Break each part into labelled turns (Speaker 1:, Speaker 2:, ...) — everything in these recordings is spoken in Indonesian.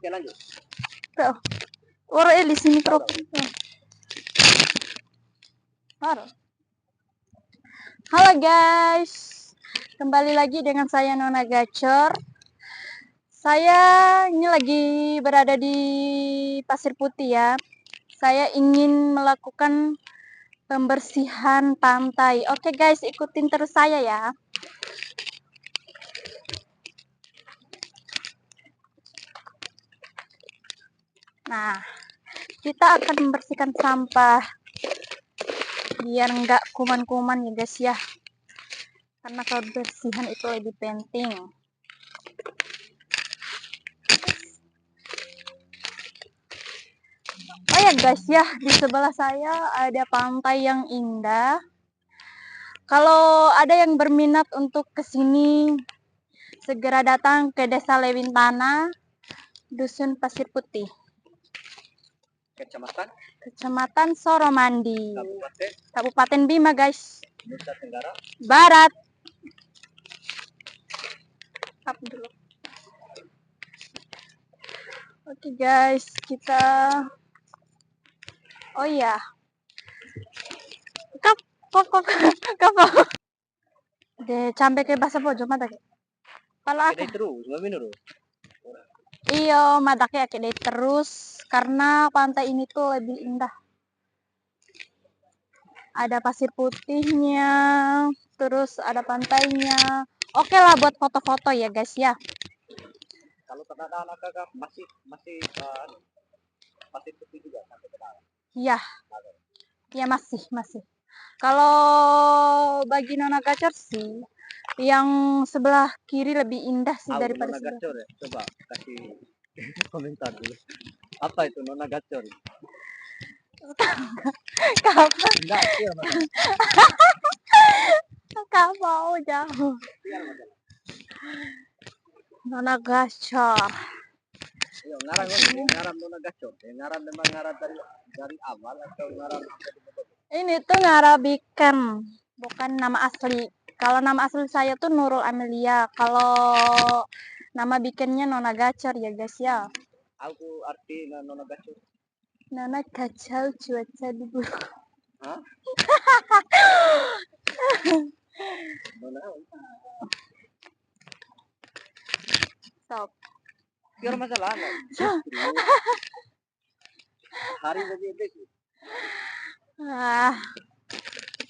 Speaker 1: Oke, lanjut.
Speaker 2: Orang di sini mikrofon. Halo guys, kembali lagi dengan saya Nona Gacor. Saya ini lagi berada di Pasir Putih ya. Saya ingin melakukan pembersihan pantai. Oke guys, ikutin terus saya ya. Nah, kita akan membersihkan sampah biar nggak kuman-kuman ya guys ya. Karena kebersihan itu lebih penting. Oh ya guys ya, di sebelah saya ada pantai yang indah. Kalau ada yang berminat untuk kesini, segera datang ke Desa Lewintana, Dusun Pasir Putih, Kecamatan Soromandi, Kabupaten Bima guys,
Speaker 1: Nusa Tenggara
Speaker 2: Barat. Oke guys, kita oh iya. Kap de sampai ke bahasa Bojo madake. Pala
Speaker 1: Kedai terus, minum.
Speaker 2: Iyo, madake kedai terus karena pantai ini tuh lebih indah. Ada pasir putihnya, terus ada pantainya. Oke lah buat foto-foto ya guys ya.
Speaker 1: Kalau anak kakak masih pasir putih juga sampai ke dalam.
Speaker 2: Iya. Ya masih. Kalau bagi Nona Gacor sih, yang sebelah kiri lebih indah sih daripada
Speaker 1: Nona
Speaker 2: sebelah.
Speaker 1: Gacor ya? Coba kasih komentar dulu. Apa itu Nona Gacor?
Speaker 2: Kapan?
Speaker 1: Enggak, iya Mas.
Speaker 2: Kak mau jauh. Nona Gacor.
Speaker 1: Iya, ngarang Nona Gacor. Ngarang memang ngarang dari awal atau ngarang
Speaker 2: ini tuh ngarabikan, bukan nama asli. Kalau nama asli saya tuh Nurul Amelia. Kalau nama bikinnya Nona Gacor ya guys ya.
Speaker 1: Aku arti Nona Gacor.
Speaker 2: Nona kacau cuaca di buruk.
Speaker 1: Hah? Nona.
Speaker 2: Stop.
Speaker 1: Biar masalah enggak? Hari begitu sih.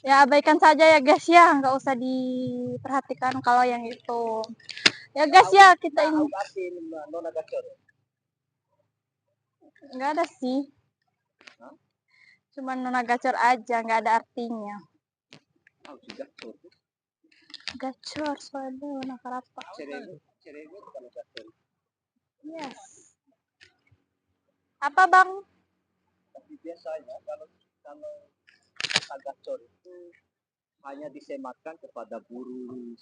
Speaker 2: Ya abaikan saja ya guys ya, nggak usah diperhatikan kalau yang itu. Ya guys ya, kita ini
Speaker 1: Nona Gacor.
Speaker 2: nggak ada sih. Cuma Nona Gacor aja, nggak ada artinya. Gacor soalnya Nona Karapa. Yes. Apa bang?
Speaker 1: Tapi biasanya kalau kata gacor itu hanya disematkan kepada burung.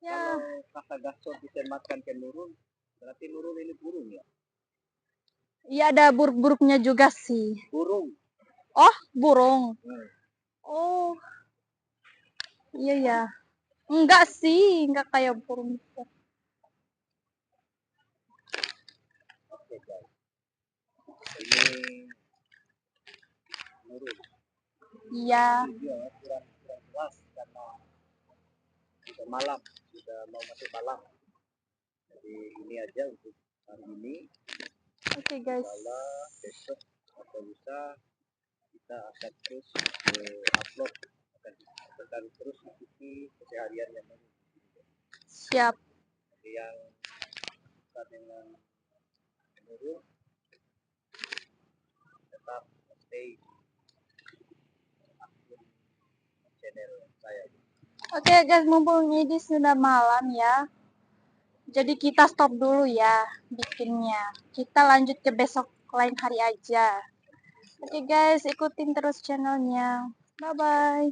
Speaker 2: Ya.
Speaker 1: Kalau kata gacor disematkan ke Nurul, berarti Nurul ini burung ya?
Speaker 2: Iya ada buruk-buruknya juga sih.
Speaker 1: Burung.
Speaker 2: Oh burung. Oh iya ya. Enggak sih, enggak kayak burung.
Speaker 1: Oke guys. Ini Nurul.
Speaker 2: Iya.
Speaker 1: Kurang jelas karena sudah malam, sudah mau masuk malam. Jadi ini aja untuk hari ini.
Speaker 2: Oke guys.
Speaker 1: Insyaallah besok atau lusa kita akan terus upload, akan terus ikuti keseharian yang baru.
Speaker 2: Siap.
Speaker 1: Yang kita dengan Nurul tetap stay aktif channel saya.
Speaker 2: Oke guys, mumpung ini sudah malam ya. Jadi kita stop dulu ya bikinnya. Kita lanjut ke besok lain hari aja. Oke guys, ikutin terus channelnya. Bye bye.